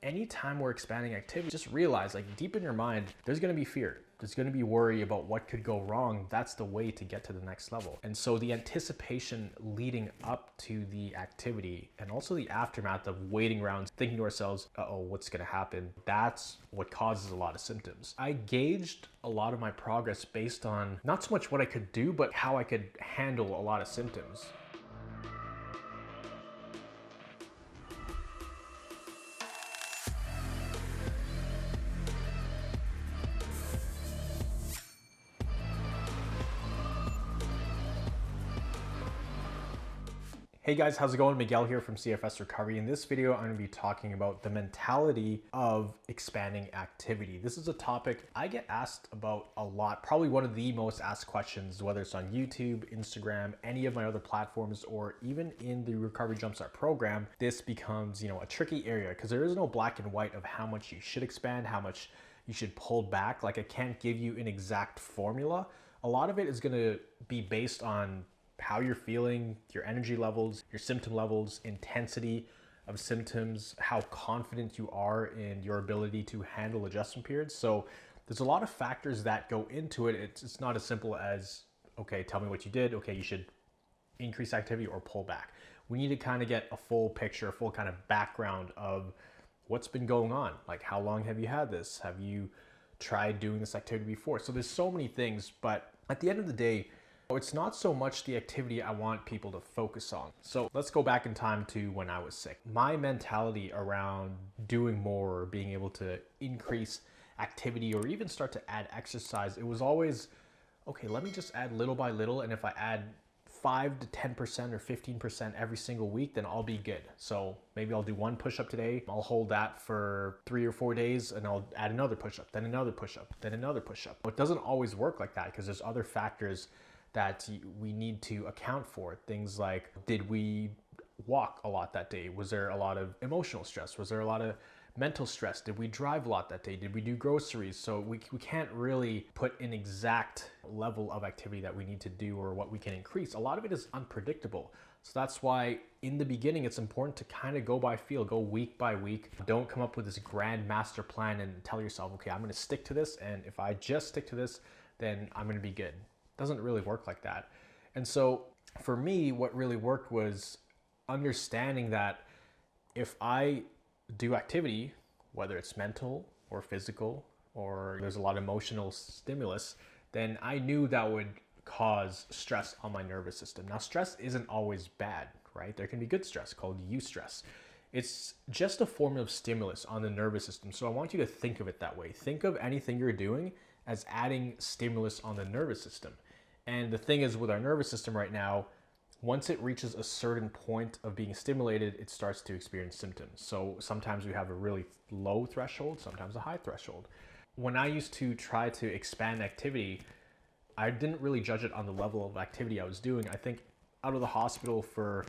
anytime we're expanding activity, just realize, like, deep in your mind, there's going to be fear. There's going to be worry about what could go wrong. That's the way to get to the next level. And so the anticipation leading up to the activity and also the aftermath of waiting around, thinking to ourselves, uh-oh, what's going to happen? That's what causes a lot of symptoms. I gauged a lot of my progress based on not so much what I could do, but how I could handle a lot of symptoms. Hey guys, how's it going? Miguel here from CFS Recovery. In this video, I'm going to be talking about the mentality of expanding activity. This is a topic I get asked about a lot, probably one of the most asked questions, whether it's on YouTube, Instagram, any of my other platforms, or even in the Recovery Jumpstart program. This becomes, a tricky area because there is no black and white of how much you should expand, how much you should pull back. Like, I can't give you an exact formula. A lot of it is going to be based on how you're feeling, your energy levels, your symptom levels, intensity of symptoms, how confident you are in your ability to handle adjustment periods. So there's a lot of factors that go into it. It's not as simple as, okay, tell me what you did. Okay, you should increase activity or pull back. We need to kind of get a full picture, a full kind of background of what's been going on. Like, how long have you had this? Have you tried doing this activity before? So there's so many things, but at the end of the day, it's not so much the activity I want people to focus on. So let's go back in time to when I was sick. My mentality around doing more or being able to increase activity or even start to add exercise, it was always, okay, let me just add little by little. And if I add 5 to 10% or 15% every single week, then I'll be good. So maybe I'll do one push-up today. I'll hold that for 3 or 4 days and I'll add another push-up, then another push-up, then another push-up. It doesn't always work like that because there's other factors that we need to account for. Things like, did we walk a lot that day? Was there a lot of emotional stress? Was there a lot of mental stress? Did we drive a lot that day? Did we do groceries? So we can't really put an exact level of activity that we need to do or what we can increase. A lot of it is unpredictable. So that's why in the beginning, it's important to kind of go by feel, go week by week. Don't come up with this grand master plan and tell yourself, okay, I'm going to stick to this. And if I just stick to this, then I'm going to be good. Doesn't really work like that. And so for me, what really worked was understanding that if I do activity, whether it's mental or physical, or there's a lot of emotional stimulus, then I knew that would cause stress on my nervous system. Now, stress isn't always bad, right? There can be good stress called eustress. It's just a form of stimulus on the nervous system. So I want you to think of it that way. Think of anything you're doing as adding stimulus on the nervous system. And the thing is, with our nervous system right now, once it reaches a certain point of being stimulated, it starts to experience symptoms. So sometimes we have a really low threshold, sometimes a high threshold. When I used to try to expand activity, I didn't really judge it on the level of activity I was doing. I think out of the hospital for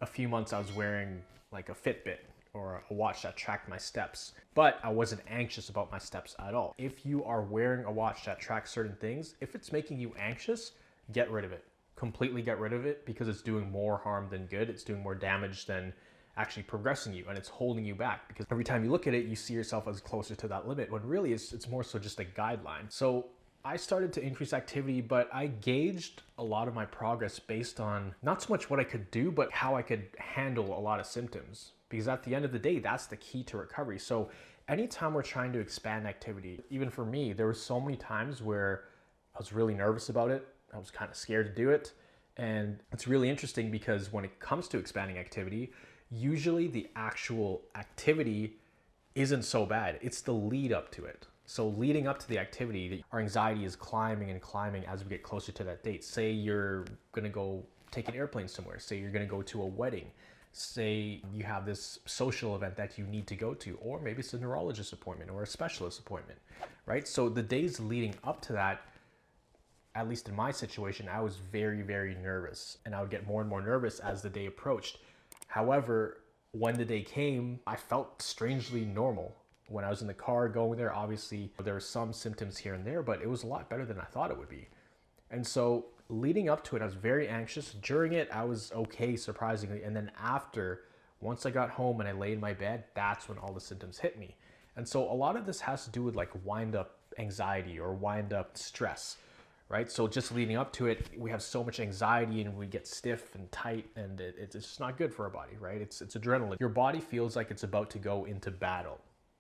a few months, I was wearing like a Fitbit or a watch that tracked my steps, but I wasn't anxious about my steps at all. If you are wearing a watch that tracks certain things, if it's making you anxious, get rid of it. Completely get rid of it, because it's doing more harm than good. It's doing more damage than actually progressing you, and it's holding you back, because every time you look at it, you see yourself as closer to that limit, when really it's more so just a guideline. So I started to increase activity, but I gauged a lot of my progress based on not so much what I could do, but how I could handle a lot of symptoms. Because at the end of the day, that's the key to recovery. So anytime we're trying to expand activity, even for me, there were so many times where I was really nervous about it. I was kind of scared to do it. And it's really interesting because when it comes to expanding activity, usually the actual activity isn't so bad. It's the lead up to it. So leading up to the activity, our anxiety is climbing and climbing as we get closer to that date. Say you're gonna go take an airplane somewhere. Say you're gonna go to a wedding. Say you have this social event that you need to go to, or maybe it's a neurologist appointment or a specialist appointment, right? So the days leading up to that, at least in my situation, I was very, very nervous, and I would get more and more nervous as the day approached. However, when the day came, I felt strangely normal. When I was in the car going there, obviously there were some symptoms here and there, but it was a lot better than I thought it would be. And so leading up to it, I was very anxious. During it, I was okay, surprisingly. And then after, Once I got home and I lay in my bed, that's when all the symptoms hit me. And so a lot of this has to do with like wind up anxiety or wind up stress, right? So just leading up to it, we have so much anxiety and we get stiff and tight, and it's just not good for our body, right? It's adrenaline. Your body feels like it's about to go into battle,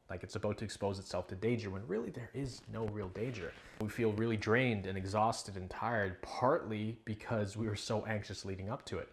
like it's about to expose itself to danger, when really there is no real danger. We feel really drained and exhausted and tired, partly because we were so anxious leading up to it.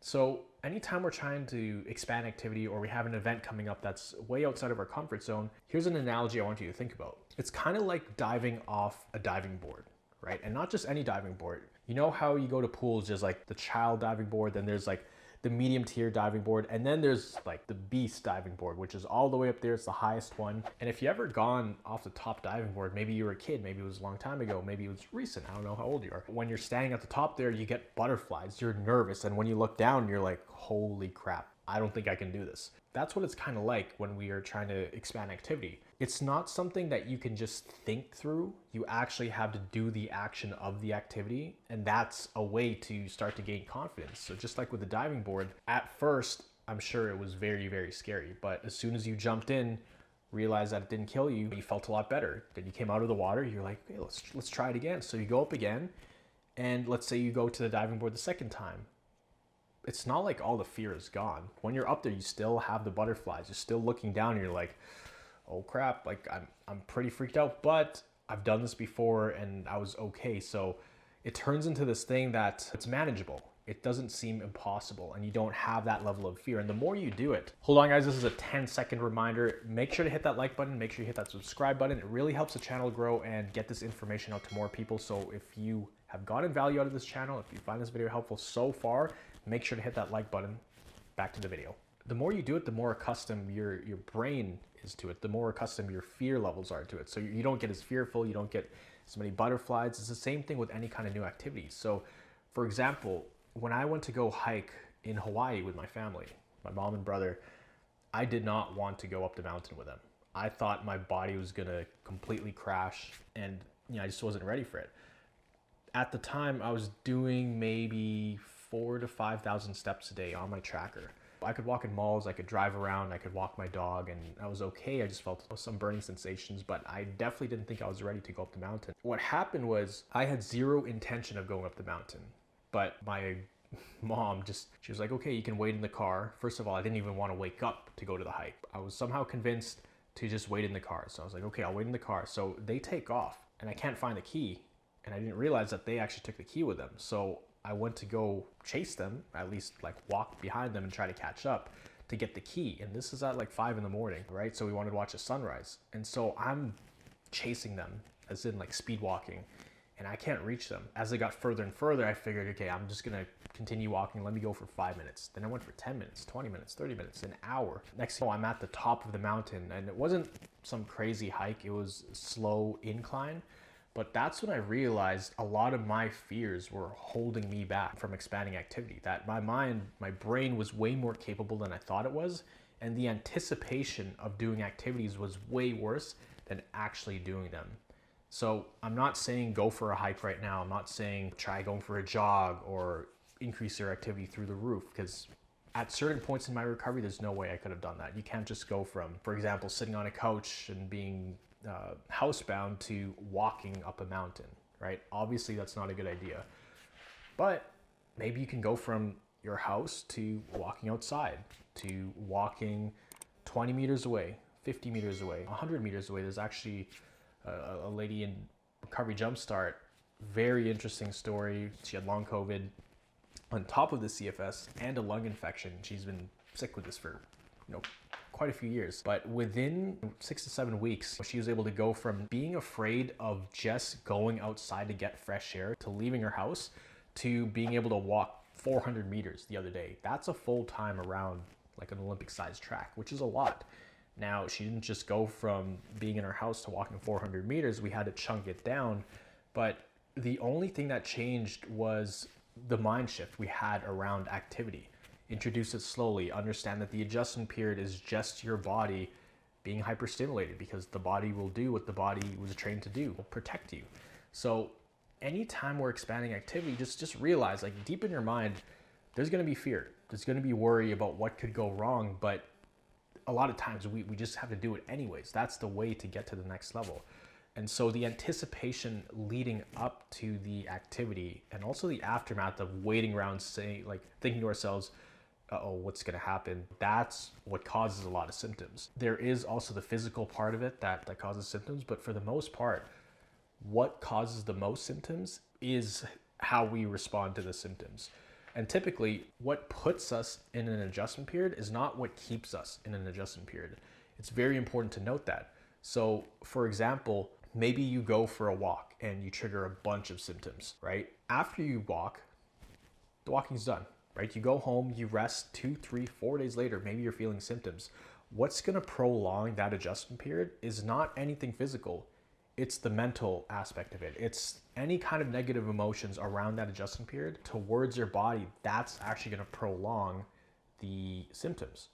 So anytime we're trying to expand activity or we have an event coming up that's way outside of our comfort zone, here's an analogy I want you to think about. It's kind of like diving off a diving board, right? And not just any diving board. You know how you go to pools, there's like the child diving board, then there's like the medium tier diving board, and then there's like the beast diving board, which is all the way up there. It's the highest one. And if you ever gone off the top diving board, maybe you were a kid, maybe it was a long time ago, maybe it was recent, I don't know how old you are. When you're standing at the top there, you get butterflies, you're nervous, and when you look down, you're like, holy crap, I don't think I can do this. That's what it's kind of like when we are trying to expand activity. It's not something that you can just think through. You actually have to do the action of the activity, and that's a way to start to gain confidence. So just like with the diving board, at first, I'm sure it was very, very scary, but as soon as you jumped in, realized that it didn't kill you, you felt a lot better. Then you came out of the water, you're like, okay, let's try it again. So you go up again, and let's say you go to the diving board the second time. It's not like all the fear is gone. When you're up there, you still have the butterflies. You're still looking down and you're like, oh crap, like I'm pretty freaked out, but I've done this before and I was okay. So it turns into this thing that it's manageable. It doesn't seem impossible and you don't have that level of fear. And the more you do it, hold on guys, this is a 10-second reminder. Make sure to hit that like button. Make sure you hit that subscribe button. It really helps the channel grow and get this information out to more people. So if you have gotten value out of this channel, if you find this video helpful so far, make sure to hit that like button. Back to the video. The more you do it, the more accustomed your brain is to it, the more accustomed your fear levels are to it. So you don't get as fearful, you don't get as many butterflies. It's the same thing with any kind of new activity. So for example, when I went to go hike in Hawaii with my family, my mom and brother, I did not want to go up the mountain with them. I thought my body was gonna completely crash and I just wasn't ready for it. At the time, I was doing maybe 4,000 to 5,000 steps a day on my tracker. I could walk in malls, I could drive around, I could walk my dog, and I was okay. I just felt some burning sensations, but I definitely didn't think I was ready to go up the mountain. What happened was I had zero intention of going up the mountain, but my mom she was like, okay, you can wait in the car. First of all, I didn't even want to wake up to go to the hike. I was somehow convinced to just wait in the car. So I was like, okay, I'll wait in the car. So they take off and I can't find the key. And I didn't realize that they actually took the key with them. So I went to go chase them, at least like walk behind them and try to catch up to get the key. And this is at like 5 in the morning, right? So we wanted to watch a sunrise. And so I'm chasing them, as in like speed walking, and I can't reach them. As I got further and further, I figured, okay, I'm just gonna continue walking. Let me go for 5 minutes. Then I went for 10 minutes, 20 minutes, 30 minutes, an hour. Next thing you know, I'm at the top of the mountain, and it wasn't some crazy hike. It was a slow incline. But that's when I realized a lot of my fears were holding me back from expanding activity. That my brain was way more capable than I thought it was. And the anticipation of doing activities was way worse than actually doing them. So I'm not saying go for a hike right now. I'm not saying try going for a jog or increase your activity through the roof, because at certain points in my recovery, there's no way I could have done that. You can't just go from, for example, sitting on a couch and being housebound to walking up a mountain, right? Obviously, that's not a good idea. But maybe you can go from your house to walking outside, to walking 20 meters away, 50 meters away, 100 meters away. There's actually a lady in Recovery Jumpstart, very interesting story. She had long COVID on top of the CFS and a lung infection. She's been sick with this for, quite a few years. But within 6 to 7 weeks, she was able to go from being afraid of just going outside to get fresh air to leaving her house to being able to walk 400 meters the other day. That's a full time around like an Olympic sized track, which is a lot. Now, she didn't just go from being in her house to walking 400 meters. We had to chunk it down. But the only thing that changed was the mind shift we had around activity. Introduce it slowly, understand that the adjustment period is just your body being hyperstimulated, because the body will do what the body was trained to do, will protect you. So anytime we're expanding activity, just realize, like, deep in your mind, there's gonna be fear. There's going to be worry about what could go wrong, but a lot of times we just have to do it anyways. That's the way to get to the next level. And so the anticipation leading up to the activity and also the aftermath of waiting around saying, like, thinking to ourselves, uh-oh, what's going to happen? That's what causes a lot of symptoms. There is also the physical part of it that causes symptoms, but for the most part, what causes the most symptoms is how we respond to the symptoms. And typically, what puts us in an adjustment period is not what keeps us in an adjustment period. It's very important to note that. So, for example, maybe you go for a walk and you trigger a bunch of symptoms, right? After you walk, the walking's done, right? You go home, you rest 2, 3, 4 days later, maybe you're feeling symptoms. What's gonna prolong that adjustment period is not anything physical. It's the mental aspect of it. It's any kind of negative emotions around that adjustment period towards your body. That's actually going to prolong the symptoms.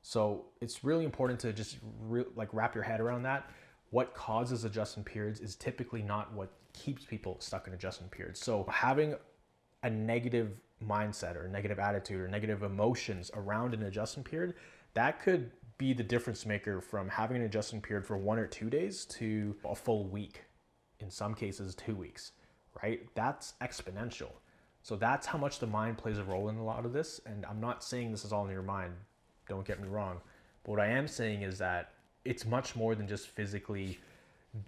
So it's really important to just wrap your head around that. What causes adjustment periods is typically not what keeps people stuck in adjustment periods. So having a negative mindset or negative attitude or negative emotions around an adjustment period, that could be the difference maker from having an adjustment period for 1 or 2 days to a full week, in some cases 2 weeks, right? That's exponential. So that's how much the mind plays a role in a lot of this. And I'm not saying this is all in your mind, don't get me wrong. But what I am saying is that it's much more than just physically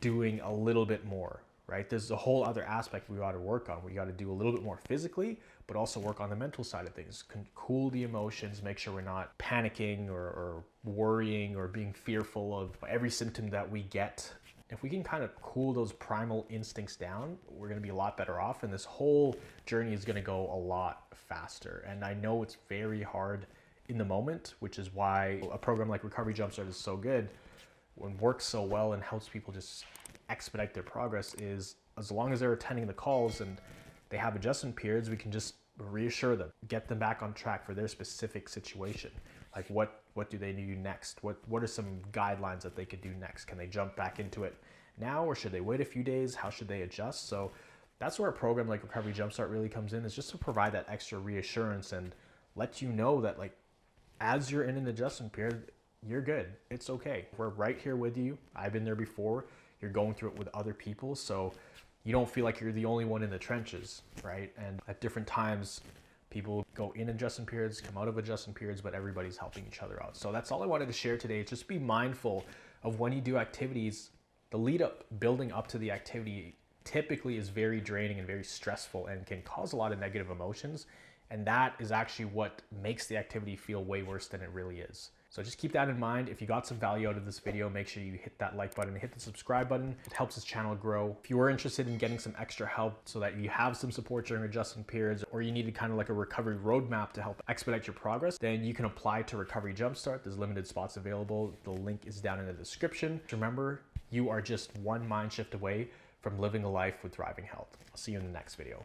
doing a little bit more, right? There's a whole other aspect we got to work on. We got to do a little bit more physically, but also work on the mental side of things. Cool the emotions, make sure we're not panicking or worrying or being fearful of every symptom that we get. If we can kind of cool those primal instincts down, we're going to be a lot better off. And this whole journey is going to go a lot faster. And I know it's very hard in the moment, which is why a program like Recovery Jumpstart is so good and works so well and helps people just expedite their progress. Is as long as they're attending the calls and they have adjustment periods, we can just reassure them, get them back on track for their specific situation. Like what do they do next? What are some guidelines that they could do next? Can they jump back into it now, or should they wait a few days? How should they adjust? So that's where a program like Recovery Jumpstart really comes in, is just to provide that extra reassurance and let you know that, like, as you're in an adjustment period, you're good. It's okay. We're right here with you. I've been there before. You're going through it with other people, so you don't feel like you're the only one in the trenches, right? And at different times, people go in adjustment periods, come out of adjustment periods, but everybody's helping each other out. So that's all I wanted to share today. Just be mindful of when you do activities, the lead up, building up to the activity typically is very draining and very stressful and can cause a lot of negative emotions. And that is actually what makes the activity feel way worse than it really is. So just keep that in mind. If you got some value out of this video, make sure you hit that like button and hit the subscribe button. It helps this channel grow. If you are interested in getting some extra help so that you have some support during adjustment periods, or you needed kind of like a recovery roadmap to help expedite your progress, then you can apply to Recovery Jumpstart. There's limited spots available. The link is down in the description. Remember, you are just one mind shift away from living a life with thriving health. I'll see you in the next video.